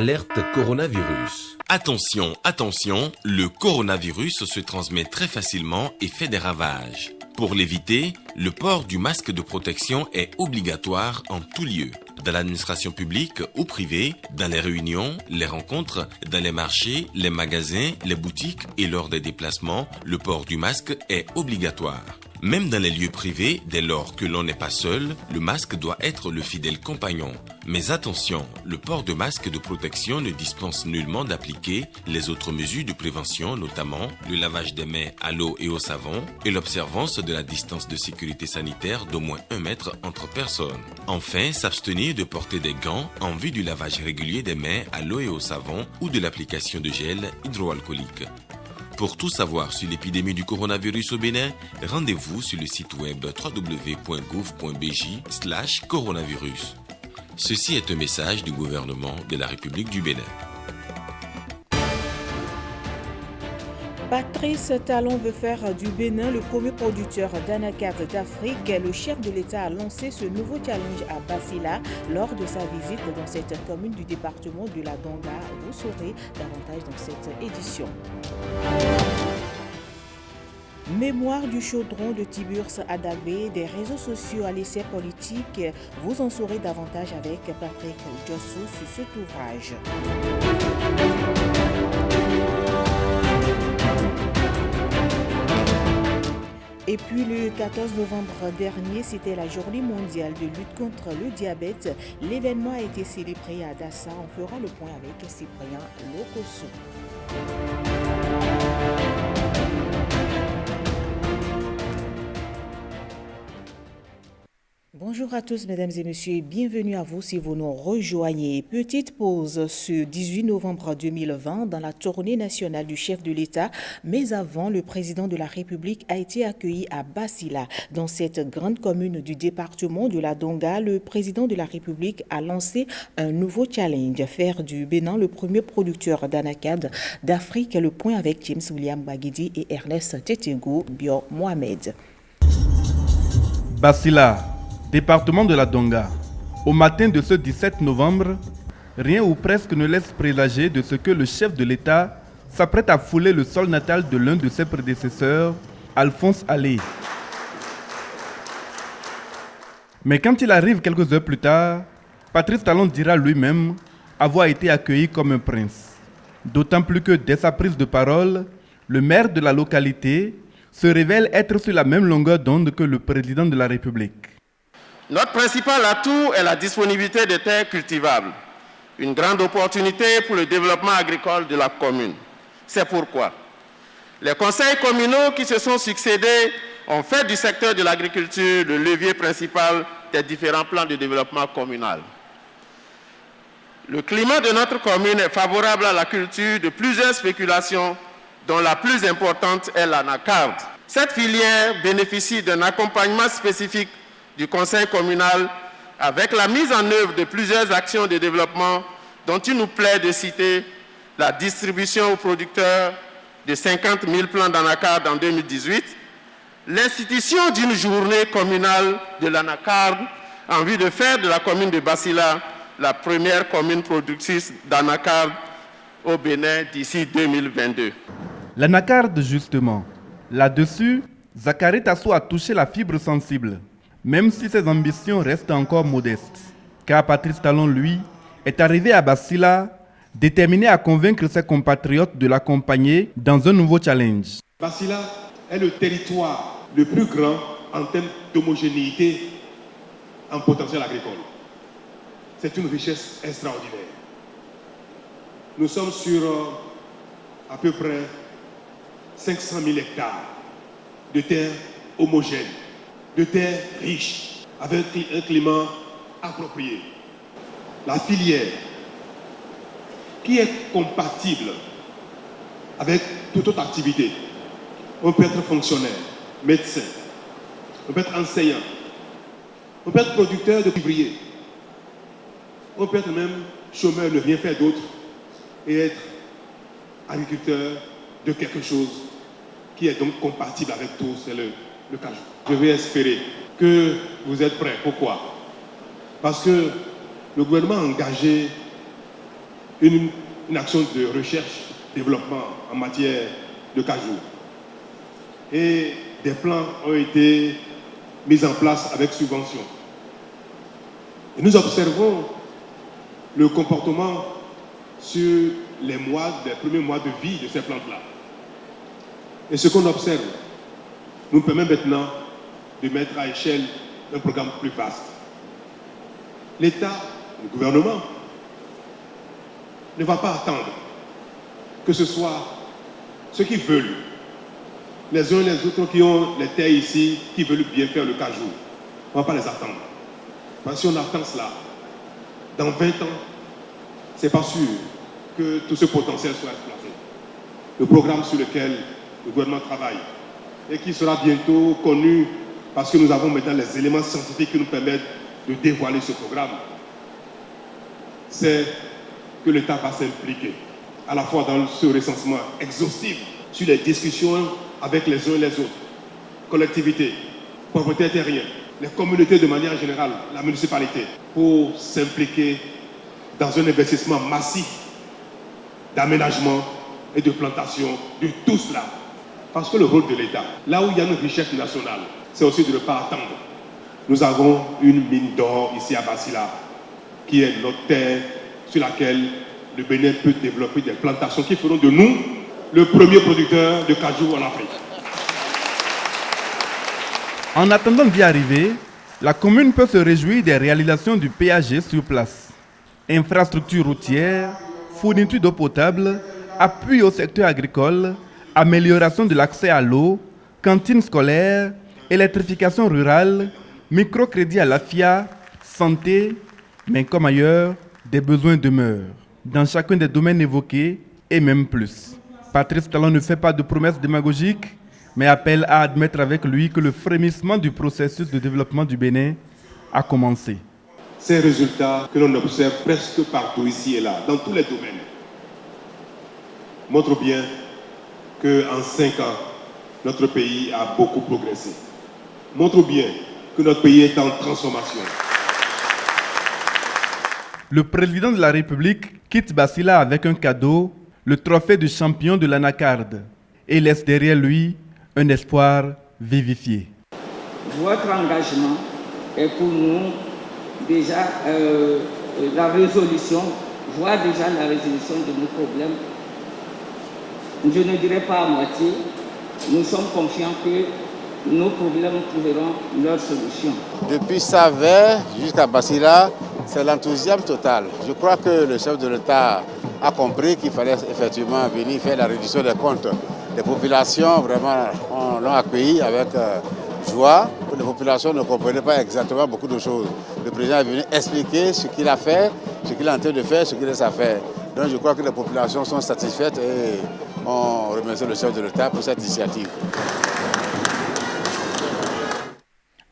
Alerte coronavirus. Attention, attention, le coronavirus se transmet très facilement et fait des ravages. Pour l'éviter, le port du masque de protection est obligatoire en tout lieu. Dans l'administration publique ou privée, dans les réunions, les rencontres, dans les marchés, les magasins, les boutiques et lors des déplacements, le port du masque est obligatoire. Même dans les lieux privés, dès lors que l'on n'est pas seul, le masque doit être le fidèle compagnon. Mais attention, le port de masque de protection ne dispense nullement d'appliquer les autres mesures de prévention, notamment le lavage des mains à l'eau et au savon et l'observance de la distance de sécurité sanitaire d'au moins 1 mètre entre personnes. Enfin, s'abstenir de porter des gants en vue du lavage régulier des mains à l'eau et au savon ou de l'application de gel hydroalcoolique. Pour tout savoir sur l'épidémie du coronavirus au Bénin, rendez-vous sur le site web www.gouv.bj/coronavirus. Ceci est un message du gouvernement de la République du Bénin. Patrice Talon veut faire du Bénin le premier producteur d'anacarde d'Afrique. Le chef de l'État a lancé ce nouveau challenge à Basila lors de sa visite dans cette commune du département de la Donga. Vous saurez davantage dans cette édition. Mémoire du chaudron de Tiburce à Dagbe, des réseaux sociaux à l'essai politique. Vous en saurez davantage avec Patrick Djossou sur cet ouvrage. Et puis le 14 novembre dernier, c'était la journée mondiale de lutte contre le diabète. L'événement a été célébré à Dassa. On fera le point avec Cyprien Lokosso. Bonjour à tous, mesdames et messieurs, et bienvenue à vous si vous nous rejoignez. Petite pause ce 18 novembre 2020 dans la tournée nationale du chef de l'État. Mais avant, le président de la République a été accueilli à Basila. Dans cette grande commune du département de la Donga, le président de la République a lancé un nouveau challenge, faire du Bénin le premier producteur d'anacarde d'Afrique. Le point avec James William Baguidi et Ernest Tetego Bio Mohamed. Basila, département de la Donga. Au matin de ce 17 novembre, rien ou presque ne laisse présager de ce que le chef de l'État s'apprête à fouler le sol natal de l'un de ses prédécesseurs, Alphonse Allé. Mais quand il arrive quelques heures plus tard, Patrice Talon dira lui-même avoir été accueilli comme un prince. D'autant plus que dès sa prise de parole, le maire de la localité se révèle être sur la même longueur d'onde que le président de la République. Notre principal atout est la disponibilité de terres cultivables, une grande opportunité pour le développement agricole de la commune. C'est pourquoi les conseils communaux qui se sont succédés ont fait du secteur de l'agriculture le levier principal des différents plans de développement communal. Le climat de notre commune est favorable à la culture de plusieurs spéculations, dont la plus importante est l'anacarde. Cette filière bénéficie d'un accompagnement spécifique du conseil communal avec la mise en œuvre de plusieurs actions de développement dont il nous plaît de citer la distribution aux producteurs de 50 000 plants d'anacarde en 2018, l'institution d'une journée communale de l'anacarde en vue de faire de la commune de Basila la première commune productrice d'anacarde au Bénin d'ici 2022. L'anacarde justement, là-dessus, Zachary Tasso a touché la fibre sensible. Même si ses ambitions restent encore modestes, car Patrice Talon, lui, est arrivé à Basila déterminé à convaincre ses compatriotes de l'accompagner dans un nouveau challenge. Basila est le territoire le plus grand en termes d'homogénéité en potentiel agricole. C'est une richesse extraordinaire. Nous sommes sur à peu près 500 000 hectares de terres homogènes, de terres riches, avec un climat approprié. La filière qui est compatible avec toute autre activité. On peut être fonctionnaire, médecin, on peut être enseignant, on peut être producteur de ouvriers, on peut être même chômeur de rien faire d'autre et être agriculteur de quelque chose qui est donc compatible avec tout, c'est le cajou. Je vais espérer que vous êtes prêts. Pourquoi? Parce que le gouvernement a engagé une action de recherche, développement en matière de cajou. Et des plans ont été mis en place avec subvention. Et nous observons le comportement sur les premiers mois de vie de ces plantes-là. Et ce qu'on observe nous permet maintenant de mettre à échelle un programme plus vaste. L'État, le gouvernement, ne va pas attendre que ce soit ceux qui veulent, les uns et les autres qui ont les terres ici, qui veulent bien faire le cajou. On ne va pas les attendre. Parce que si on attend cela, dans 20 ans, ce n'est pas sûr que tout ce potentiel soit exploité. Le programme sur lequel le gouvernement travaille et qui sera bientôt connu parce que nous avons maintenant les éléments scientifiques qui nous permettent de dévoiler ce programme, c'est que l'État va s'impliquer à la fois dans ce recensement exhaustif sur les discussions avec les uns et les autres, collectivités, propriétaires terriens, les communautés de manière générale, la municipalité, pour s'impliquer dans un investissement massif d'aménagement et de plantation de tout cela. Parce que le rôle de l'État, là où il y a une richesse nationale, c'est aussi de ne pas attendre. Nous avons une mine d'or ici à Basila, qui est notre terre sur laquelle le Bénin peut développer des plantations qui feront de nous le premier producteur de cajou en Afrique. En attendant d'y arriver, la commune peut se réjouir des réalisations du PAG sur place. Infrastructures routières, fourniture d'eau potable, appui au secteur agricole, amélioration de l'accès à l'eau, cantine scolaire, électrification rurale, microcrédit à l'AFIA, santé, mais comme ailleurs, des besoins demeurent, dans chacun des domaines évoqués et même plus. Patrice Talon ne fait pas de promesses démagogiques, mais appelle à admettre avec lui que le frémissement du processus de développement du Bénin a commencé. Ces résultats que l'on observe presque partout ici et là, dans tous les domaines, montrent bien qu'en 5 ans, notre pays a beaucoup progressé. Montrent bien que notre pays est en transformation. Le président de la République quitte Basila avec un cadeau, le trophée du champion de l'anacarde, et laisse derrière lui un espoir vivifié. Votre engagement est pour nous déjà la résolution, voire déjà la résolution de nos problèmes. Je ne dirais pas à moitié, nous sommes confiants que nos problèmes trouveront leur solution. Depuis Savé jusqu'à Basila, c'est l'enthousiasme total. Je crois que le chef de l'État a compris qu'il fallait effectivement venir faire la réduction des comptes. Les populations vraiment l'ont accueilli avec joie. Les populations ne comprenaient pas exactement beaucoup de choses. Le président est venu expliquer ce qu'il a fait, ce qu'il est en train de faire, ce qu'il laisse à faire. Donc je crois que les populations sont satisfaites et on remercie le chef de l'État pour cette initiative.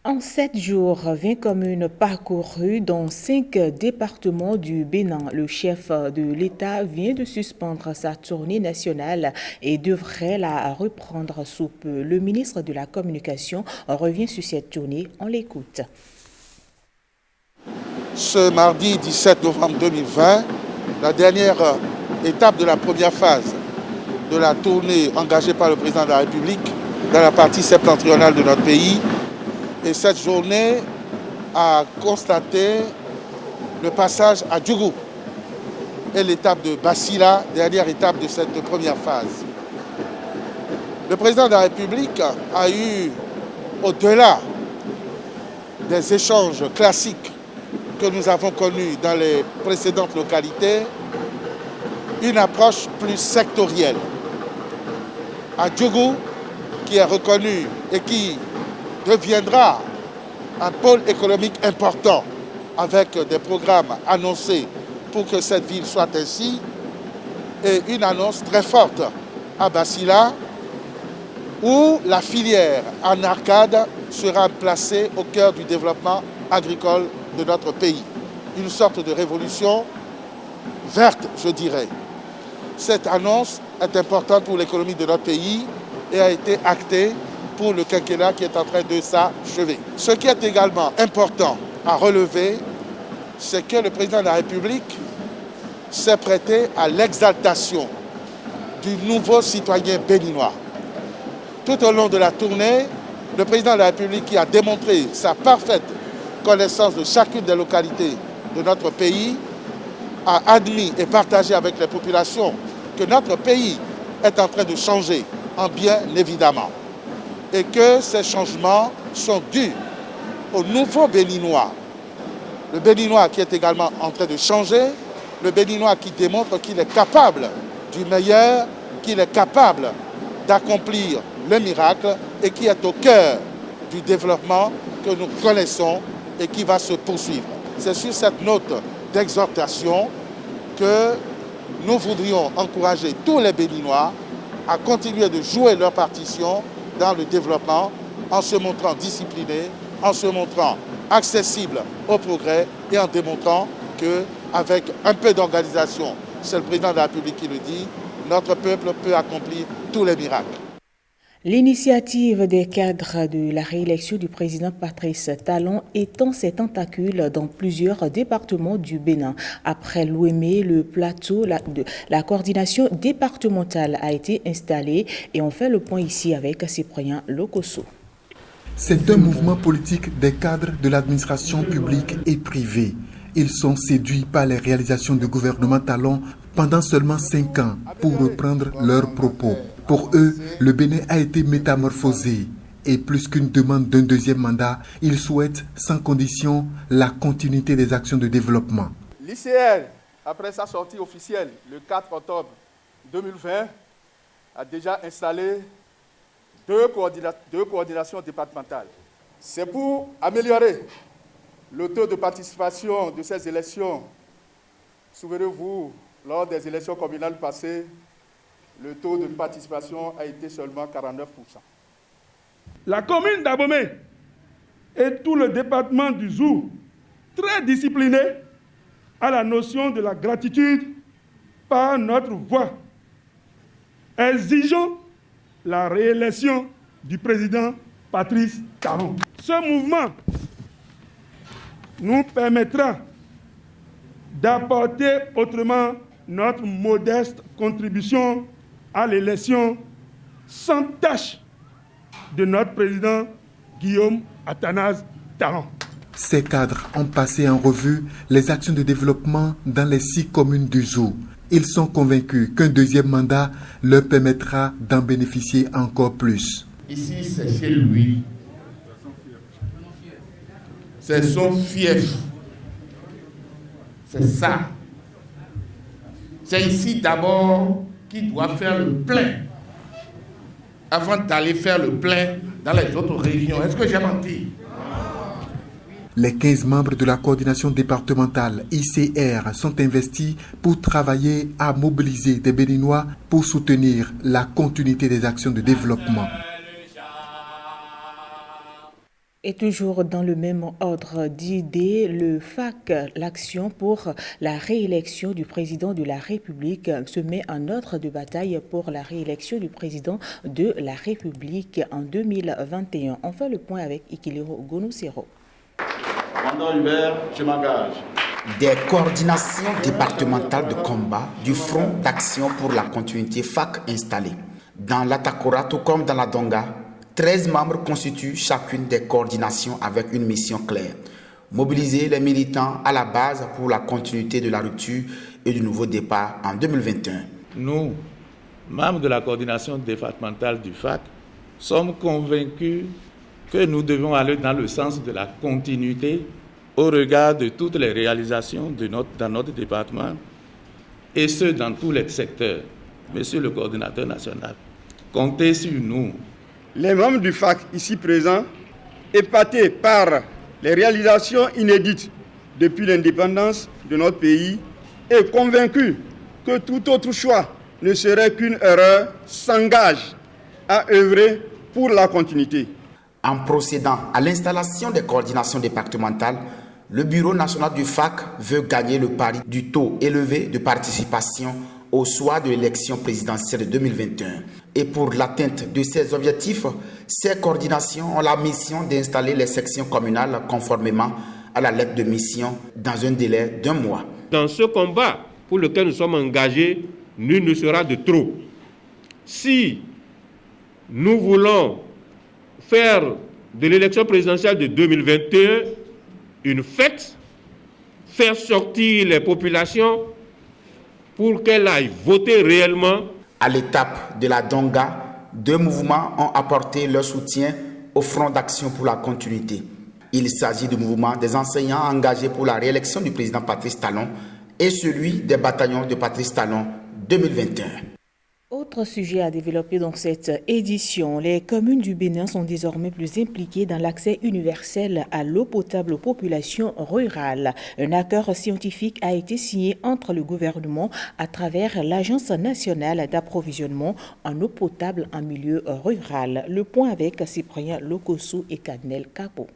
En 7 jours, 20 communes parcourues dans 5 départements du Bénin. Le chef de l'État vient de suspendre sa tournée nationale et devrait la reprendre sous peu. Le ministre de la Communication revient sur cette tournée. On l'écoute. Ce mardi 17 novembre 2020, la dernière étape de la première phase de la tournée engagée par le président de la République dans la partie septentrionale de notre pays. Et cette journée a constaté le passage à Djougou et l'étape de Basila, dernière étape de cette première phase. Le président de la République a eu, au-delà des échanges classiques que nous avons connus dans les précédentes localités, une approche plus sectorielle. À Djougou, qui est reconnu et qui deviendra un pôle économique important avec des programmes annoncés pour que cette ville soit ainsi, et une annonce très forte à Basila où la filière en arcade sera placée au cœur du développement agricole de notre pays. Une sorte de révolution verte, je dirais. Cette annonce est importante pour l'économie de notre pays et a été actée pour le quinquennat qui est en train de s'achever. Ce qui est également important à relever, c'est que le président de la République s'est prêté à l'exaltation du nouveau citoyen béninois. Tout au long de la tournée, le président de la République, qui a démontré sa parfaite connaissance de chacune des localités de notre pays, a admis et partagé avec les populations que notre pays est en train de changer, en bien évidemment, et que ces changements sont dus au nouveau Béninois. Le Béninois qui est également en train de changer, le Béninois qui démontre qu'il est capable du meilleur, qu'il est capable d'accomplir le miracle et qui est au cœur du développement que nous connaissons et qui va se poursuivre. C'est sur cette note d'exhortation que nous voudrions encourager tous les Béninois à continuer de jouer leur partition dans le développement en se montrant disciplinés, en se montrant accessibles au progrès et en démontrant qu'avec un peu d'organisation, c'est le président de la République qui le dit, notre peuple peut accomplir tous les miracles. L'initiative des cadres de la réélection du président Patrice Talon étend ses tentacules dans plusieurs départements du Bénin. Après Lomé, le plateau, la coordination départementale a été installée et on fait le point ici avec Cyprien Lokosso. C'est un mouvement politique des cadres de l'administration publique et privée. Ils sont séduits par les réalisations du gouvernement Talon pendant seulement 5 ans, pour reprendre leurs propos. Pour eux, le Bénin a été métamorphosé et plus qu'une demande d'un deuxième mandat, ils souhaitent sans condition la continuité des actions de développement. L'ICR, après sa sortie officielle le 4 octobre 2020, a déjà installé deux coordinations départementales. C'est pour améliorer le taux de participation de ces élections. Souvenez-vous, lors des élections communales passées, le taux de participation a été seulement 49%. La commune d'Abomey et tout le département du Zou, très disciplinés à la notion de la gratitude par notre voix. Exigeons la réélection du président Patrice Talon. Ce mouvement nous permettra d'apporter autrement notre modeste contribution à l'élection sans tâche de notre président Guillaume Athanase Talon. Ces cadres ont passé en revue les actions de développement dans les 6 communes du Zou. Ils sont convaincus qu'un deuxième mandat leur permettra d'en bénéficier encore plus. Ici, c'est chez lui. C'est son fief. C'est ça. C'est ici d'abord qu'il doit faire le plein avant d'aller faire le plein dans les autres régions. Est-ce que j'ai menti? Les 15 membres de la coordination départementale ICR sont investis pour travailler à mobiliser des Béninois pour soutenir la continuité des actions de développement. Et toujours dans le même ordre d'idées, le FAC, l'action pour la réélection du président de la République, se met en ordre de bataille pour la réélection du président de la République en 2021. On fait le point avec Ikiliro Gonusero. Commandant Hubert, je m'engage. Des coordinations départementales de combat du Front d'action pour la continuité FAC installées. Dans l'Atakora, tout comme dans la Donga, 13 membres constituent chacune des coordinations avec une mission claire. Mobiliser les militants à la base pour la continuité de la rupture et du nouveau départ en 2021. Nous, membres de la coordination départementale du FAC, sommes convaincus que nous devons aller dans le sens de la continuité au regard de toutes les réalisations dans notre département, et ce, dans tous les secteurs. Monsieur le coordinateur national, comptez sur nous. Les membres du FAC ici présents, épatés par les réalisations inédites depuis l'indépendance de notre pays et convaincus que tout autre choix ne serait qu'une erreur, s'engagent à œuvrer pour la continuité. En procédant à l'installation des coordinations départementales, le Bureau national du FAC veut gagner le pari du taux élevé de participation au soir de l'élection présidentielle de 2021. Et pour l'atteinte de ces objectifs, ces coordinations ont la mission d'installer les sections communales conformément à la lettre de mission dans un délai d'1 mois. Dans ce combat pour lequel nous sommes engagés, nul ne sera de trop. Si nous voulons faire de l'élection présidentielle de 2021 une fête, faire sortir les populations pour qu'elles aillent voter réellement. À l'étape de la Donga, 2 mouvements ont apporté leur soutien au Front d'action pour la continuité. Il s'agit du mouvement des enseignants engagés pour la réélection du président Patrice Talon et celui des bataillons de Patrice Talon 2021. Autre sujet à développer dans cette édition, les communes du Bénin sont désormais plus impliquées dans l'accès universel à l'eau potable aux populations rurales. Un accord scientifique a été signé entre le gouvernement à travers l'Agence nationale d'approvisionnement en eau potable en milieu rural. Le point avec Cyprien Lokossou et Cadnel Capo.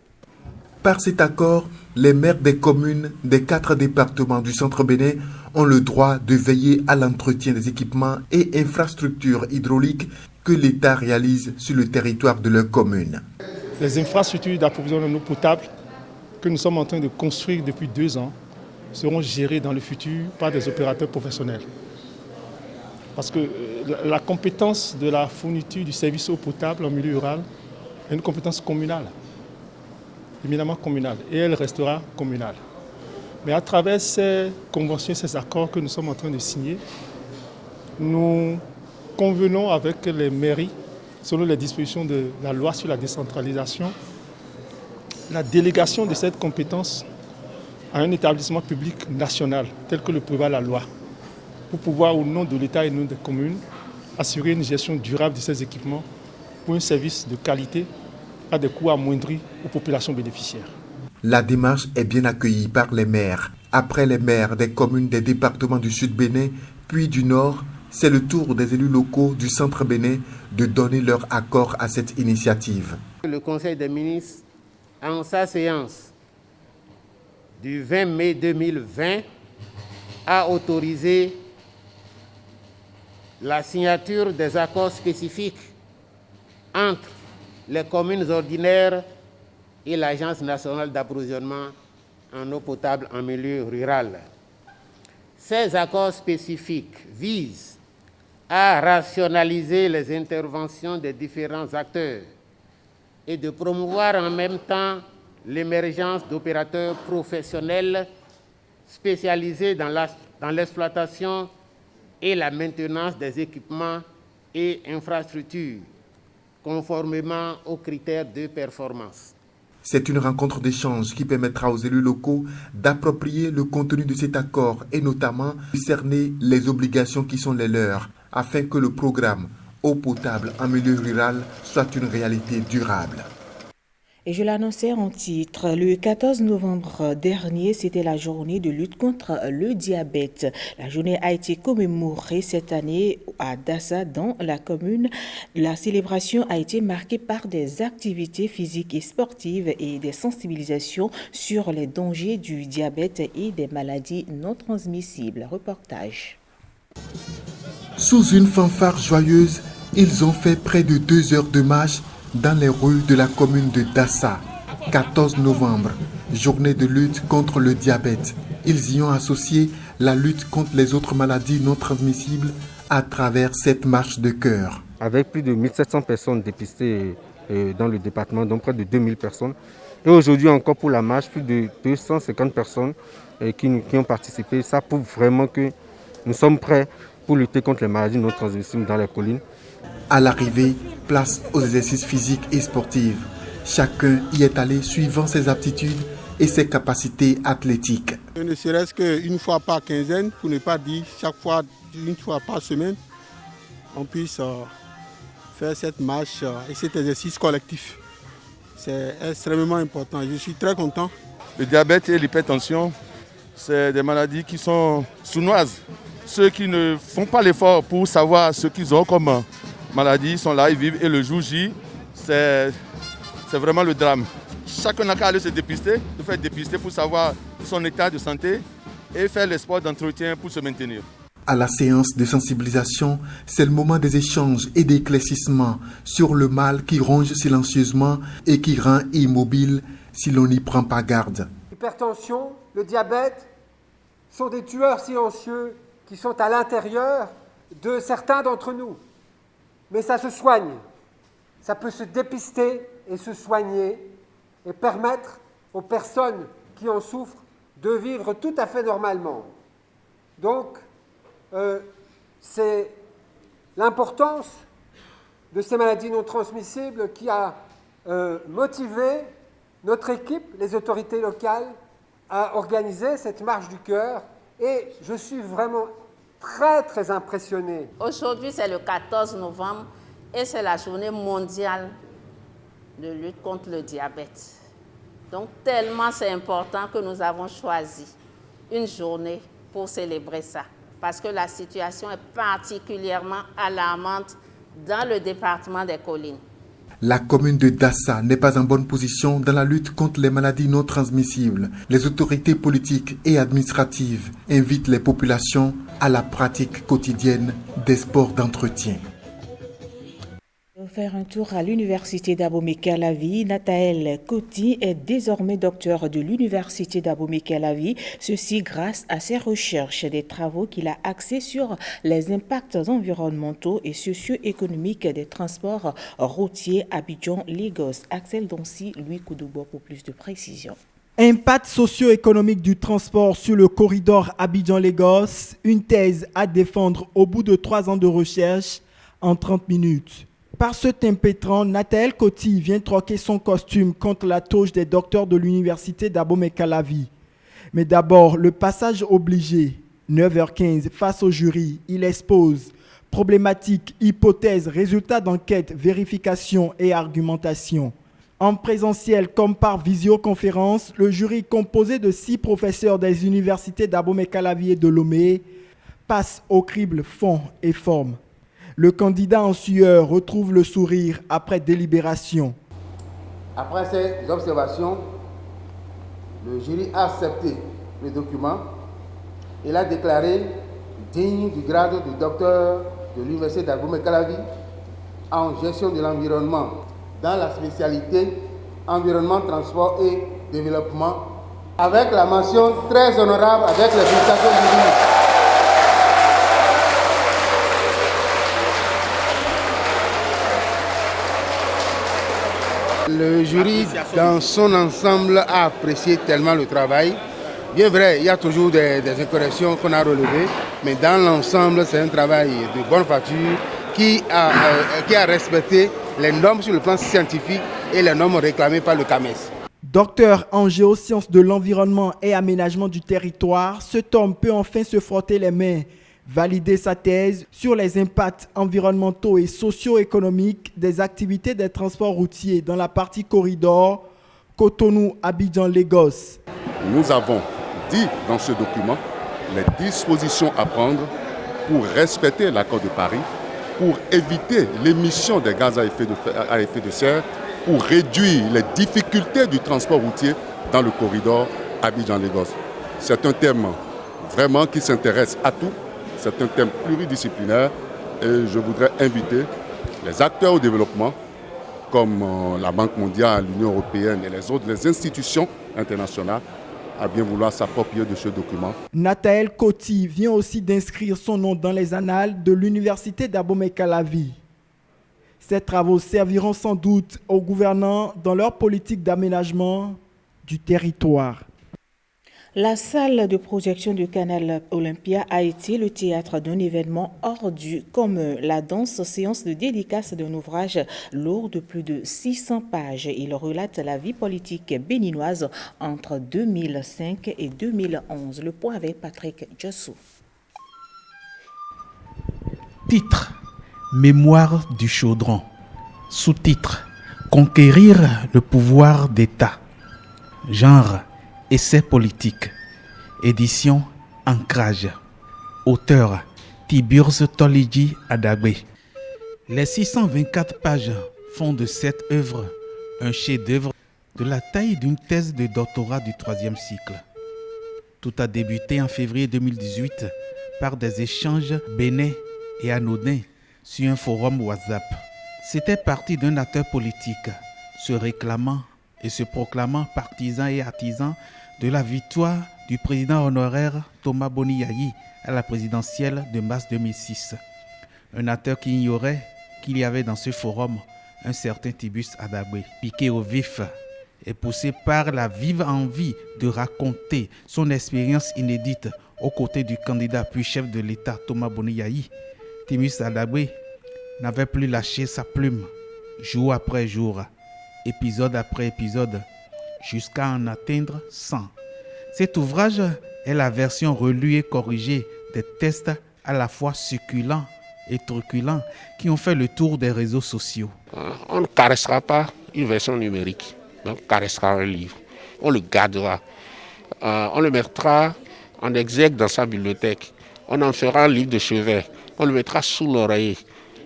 Par cet accord, les maires des communes des 4 départements du centre Bénin ont le droit de veiller à l'entretien des équipements et infrastructures hydrauliques que l'État réalise sur le territoire de leur commune. Les infrastructures d'approvisionnement en eau potable que nous sommes en train de construire depuis 2 ans seront gérées dans le futur par des opérateurs professionnels. Parce que la compétence de la fourniture du service eau potable en milieu rural est une compétence communale. Éminemment communale, et elle restera communale. Mais à travers ces conventions, ces accords que nous sommes en train de signer, nous convenons avec les mairies, selon les dispositions de la loi sur la décentralisation, la délégation de cette compétence à un établissement public national, tel que le prévoit la loi, pour pouvoir, au nom de l'État et au nom des communes, assurer une gestion durable de ces équipements pour un service de qualité à des coûts amoindris aux populations bénéficiaires. La démarche est bien accueillie par les maires. Après les maires des communes des départements du Sud Bénin, puis du Nord, c'est le tour des élus locaux du centre Bénin de donner leur accord à cette initiative. Le Conseil des ministres, en sa séance du 20 mai 2020, a autorisé la signature des accords spécifiques entre les communes ordinaires et l'Agence nationale d'approvisionnement en eau potable en milieu rural. Ces accords spécifiques visent à rationaliser les interventions des différents acteurs et de promouvoir en même temps l'émergence d'opérateurs professionnels spécialisés dans l'exploitation et la maintenance des équipements et infrastructures, conformément aux critères de performance. C'est une rencontre d'échange qui permettra aux élus locaux d'approprier le contenu de cet accord et notamment de cerner les obligations qui sont les leurs afin que le programme eau potable en milieu rural soit une réalité durable. Et je l'annonçais en titre, le 14 novembre dernier, c'était la journée de lutte contre le diabète. La journée a été commémorée cette année à Dassa, dans la commune. La célébration a été marquée par des activités physiques et sportives et des sensibilisations sur les dangers du diabète et des maladies non transmissibles. Reportage. Sous une fanfare joyeuse, ils ont fait près de 2 heures de marche dans les rues de la commune de Dassa. 14 novembre, journée de lutte contre le diabète. Ils y ont associé la lutte contre les autres maladies non transmissibles à travers cette marche de cœur. Avec plus de 1700 personnes dépistées dans le département, donc près de 2000 personnes. Et aujourd'hui encore pour la marche, plus de 250 personnes qui ont participé. Ça prouve vraiment que nous sommes prêts pour lutter contre les maladies non transmissibles dans les collines. À l'arrivée, place aux exercices physiques et sportifs. Chacun y est allé suivant ses aptitudes et ses capacités athlétiques. Ne serait-ce qu'une fois par quinzaine, pour ne pas dire chaque fois, une fois par semaine, on puisse faire cette marche et cet exercice collectif. C'est extrêmement important. Je suis très content. Le diabète et l'hypertension, c'est des maladies qui sont sournoises. Ceux qui ne font pas l'effort pour savoir ce qu'ils ont comme maladie sont là, ils vivent et le jour J, c'est vraiment le drame. Chacun n'a qu'à aller se dépister, de faire dépister pour savoir son état de santé et faire les sports d'entretien pour se maintenir. À la séance de sensibilisation, c'est le moment des échanges et d'éclaircissements sur le mal qui ronge silencieusement et qui rend immobile si l'on n'y prend pas garde. L'hypertension, le diabète sont des tueurs silencieux qui sont à l'intérieur de certains d'entre nous. Mais ça se soigne. Ça peut se dépister et se soigner et permettre aux personnes qui en souffrent de vivre tout à fait normalement. Donc, c'est l'importance de ces maladies non transmissibles qui a motivé notre équipe, les autorités locales, à organiser cette marche du cœur. Et je suis vraiment très, très impressionné. Aujourd'hui, c'est le 14 novembre et c'est la journée mondiale de lutte contre le diabète. Donc, tellement c'est important que nous avons choisi une journée pour célébrer ça. Parce que la situation est particulièrement alarmante dans le département des Collines. La commune de Dassa n'est pas en bonne position dans la lutte contre les maladies non transmissibles. Les autorités politiques et administratives invitent les populations à la pratique quotidienne des sports d'entretien. Faire un tour à l'université d'Abomey-Calavi, Nathaël Coty est désormais docteur de l'université d'Abomey-Calavi, ceci grâce à ses recherches, des travaux qu'il a axés sur les impacts environnementaux et socio-économiques des transports routiers Abidjan-Lagos. Axel Donsi, Louis Koudoubo pour plus de précision. Impact socio-économique du transport sur le corridor Abidjan-Lagos, une thèse à défendre au bout de 3 ans de recherche en 30 minutes. Par ce impétrant, Nathaël Coty vient troquer son costume contre la toge des docteurs de l'université d'Abomey-Calavi. Mais d'abord, le passage obligé, 9h15, face au jury, il expose problématiques, hypothèses, résultats d'enquête, vérification et argumentation. En présentiel comme par visioconférence, le jury composé de 6 professeurs des universités d'Abomey-Calavi et de Lomé passe au crible fond et forme. Le candidat en sueur retrouve le sourire après délibération. Après ces observations, le jury a accepté le document et l'a déclaré digne du grade de docteur de l'université d'Abomey-Calavi en gestion de l'environnement dans la spécialité environnement, transport et développement avec la mention très honorable avec les félicitations du jury. Le jury, dans son ensemble, a apprécié tellement le travail. Bien vrai, il y a toujours des incorrections qu'on a relevées, mais dans l'ensemble, c'est un travail de bonne facture qui a respecté les normes sur le plan scientifique et les normes réclamées par le CAMES. Docteur en géosciences de l'environnement et aménagement du territoire, cet homme peut enfin se frotter les mains, valider sa thèse sur les impacts environnementaux et socio-économiques des activités des transports routiers dans la partie corridor Cotonou-Abidjan-Lagos. Nous avons dit dans ce document les dispositions à prendre pour respecter l'accord de Paris, pour éviter l'émission des gaz à effet de serre, pour réduire les difficultés du transport routier dans le corridor Abidjan-Lagos. C'est un thème vraiment qui s'intéresse à tout. C'est un thème pluridisciplinaire et je voudrais inviter les acteurs au développement comme la Banque mondiale, l'Union européenne et les institutions internationales à bien vouloir s'approprier de ce document. Nathaël Coty vient aussi d'inscrire son nom dans les annales de l'université d'Abomey-Calavi. Ces travaux serviront sans doute aux gouvernants dans leur politique d'aménagement du territoire. La salle de projection du Canal Olympia a été le théâtre d'un événement hors du commun, la danse séance de dédicace d'un ouvrage lourd de plus de 600 pages. Il relate la vie politique béninoise entre 2005 et 2011. Le point avec Patrick Jossou. Titre: Mémoire du chaudron. Sous-titre: Conquérir le pouvoir d'État. Genre: Essai politique. Édition Ancrage. Auteur: Tiburce Tolidji Adagbe. Les 624 pages font de cette œuvre un chef-d'œuvre de la taille d'une thèse de doctorat du 3e cycle. Tout a débuté en février 2018 par des échanges bénins et anodins sur un forum WhatsApp. C'était parti d'un acteur politique se réclamant et se proclamant partisan et artisan de la victoire du président honoraire Thomas Boni Yayi à la présidentielle de mars 2006. Un acteur qui ignorait qu'il y avait dans ce forum un certain Tibius Adagbe, piqué au vif et poussé par la vive envie de raconter son expérience inédite aux côtés du candidat puis chef de l'État Thomas Boni Yayi. Tibius Adagbe n'avait plus lâché sa plume, jour après jour, épisode après épisode, jusqu'à en atteindre 100. Cet ouvrage est la version relue et corrigée des textes à la fois succulents et truculents qui ont fait le tour des réseaux sociaux. On ne caressera pas une version numérique, on caressera un livre, on le gardera, on le mettra en exergue dans sa bibliothèque, on en fera un livre de chevet, on le mettra sous l'oreiller,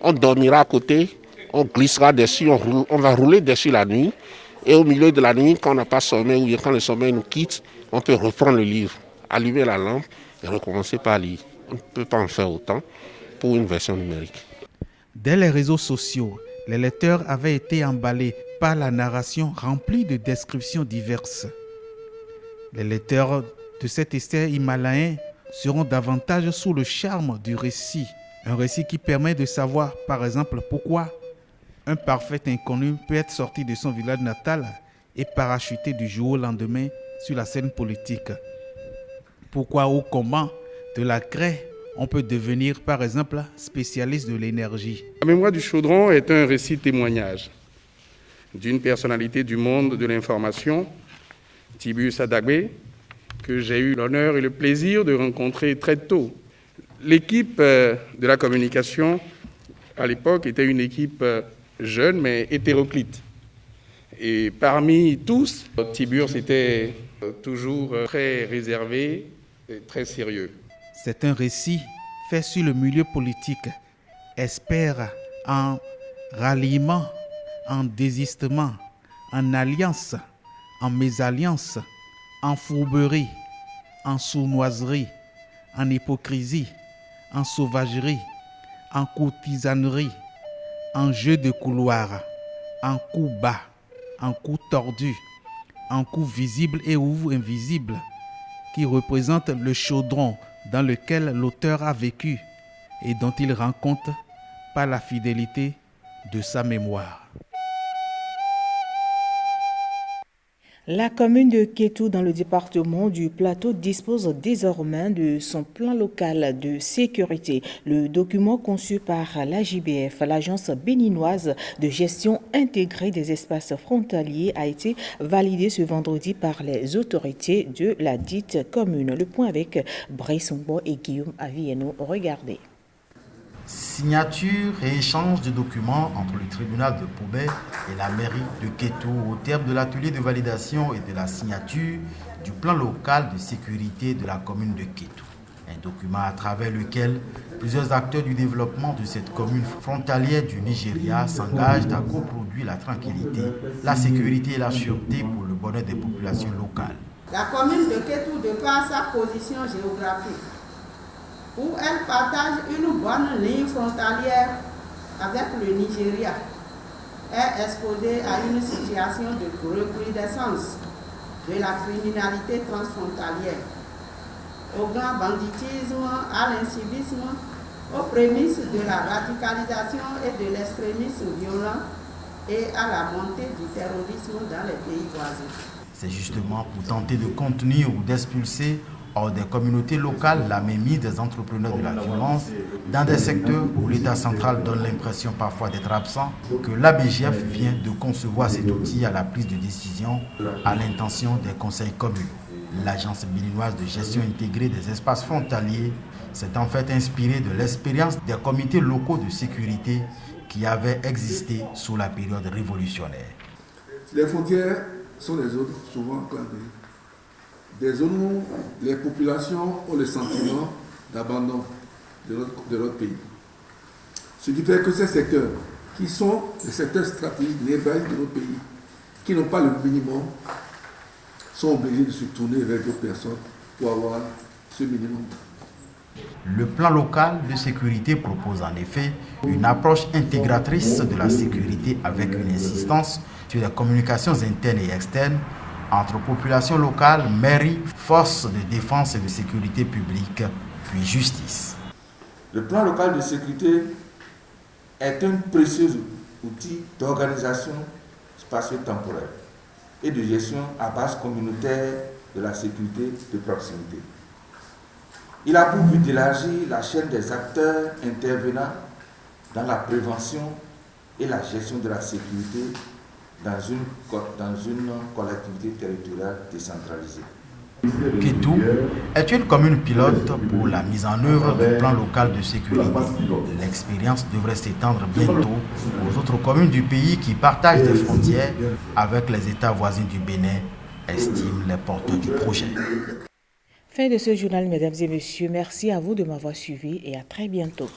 on dormira à côté, on glissera dessus, on va rouler dessus la nuit, et au milieu de la nuit, quand on n'a pas sommeil ou bien quand le sommeil nous quitte, on peut reprendre le livre, allumer la lampe et recommencer par lire. On ne peut pas en faire autant pour une version numérique. Dès les réseaux sociaux, les lecteurs avaient été emballés par la narration remplie de descriptions diverses. Les lecteurs de cet essai himalayen seront davantage sous le charme du récit. Un récit qui permet de savoir, par exemple, pourquoi un parfait inconnu peut être sorti de son village natal et parachuté du jour au lendemain sur la scène politique. Pourquoi ou comment, de la craie, on peut devenir, par exemple, spécialiste de l'énergie. La mémoire du chaudron est un récit témoignage d'une personnalité du monde de l'information, Tibius Adagbe, que j'ai eu l'honneur et le plaisir de rencontrer très tôt. L'équipe de la communication, à l'époque, était une équipe jeune mais hétéroclite. Et parmi tous, Tibius était toujours très réservé et très sérieux. C'est un récit fait sur le milieu politique, espère en ralliement, en désistement, en alliance, en mésalliance, en fourberie, en sournoiserie, en hypocrisie, en sauvagerie, en courtisanerie, en jeu de couloir, en coup bas, en coup tordu, en coup visible et ou invisible, qui représente le chaudron dans lequel l'auteur a vécu et dont il rend compte par la fidélité de sa mémoire. La commune de Kétou, dans le département du Plateau, dispose désormais de son plan local de sécurité. Le document conçu par l'AJBF, l'agence béninoise de gestion intégrée des espaces frontaliers, a été validé ce vendredi par les autorités de la dite commune. Le point avec Bressombo et Guillaume Avieno. Regardez. Signature et échange de documents entre le tribunal de Poubet et la mairie de Kétou au terme de l'atelier de validation et de la signature du plan local de sécurité de la commune de Kétou. Un document à travers lequel plusieurs acteurs du développement de cette commune frontalière du Nigeria s'engagent à coproduire la tranquillité, la sécurité et la sûreté pour le bonheur des populations locales. La commune de Kétou, de par sa position géographique, où elle partage une bonne ligne frontalière avec le Nigeria, est exposée à une situation de recrudescence de la criminalité transfrontalière, au grand banditisme, à l'incivisme, aux prémices de la radicalisation et de l'extrémisme violent et à la montée du terrorisme dans les pays voisins. C'est justement pour tenter de contenir ou d'expulser hors des communautés locales la mainmise des entrepreneurs de la violence dans des secteurs où l'État central donne l'impression parfois d'être absent, que l'ABGF vient de concevoir cet outil à la prise de décision à l'intention des conseils communaux. L'agence béninoise de gestion intégrée des espaces frontaliers s'est en fait inspirée de l'expérience des comités locaux de sécurité qui avaient existé sous la période révolutionnaire. Les frontières sont des zones souvent enclavées. Des zones où les populations ont le sentiment d'abandon de notre pays. Ce qui fait que ces secteurs, qui sont des secteurs stratégiques, névralgiques de notre pays, qui n'ont pas le minimum, sont obligés de se tourner vers d'autres personnes pour avoir ce minimum. Le plan local de sécurité propose en effet une approche intégratrice de la sécurité avec une insistance sur les communications internes et externes, entre population locale, mairie, forces de défense et de sécurité publique, puis justice. Le plan local de sécurité est un précieux outil d'organisation spatio-temporelle et de gestion à base communautaire de la sécurité de proximité. Il a pour but d'élargir la chaîne des acteurs intervenant dans la prévention et la gestion de la sécurité dans une collectivité territoriale décentralisée. Kétou est une commune pilote pour la mise en œuvre du plan local de sécurité. L'expérience devrait s'étendre bientôt aux autres communes du pays qui partagent des frontières avec les États voisins du Bénin, estiment les porteurs du projet. Fin de ce journal, mesdames et messieurs. Merci à vous de m'avoir suivi et à très bientôt.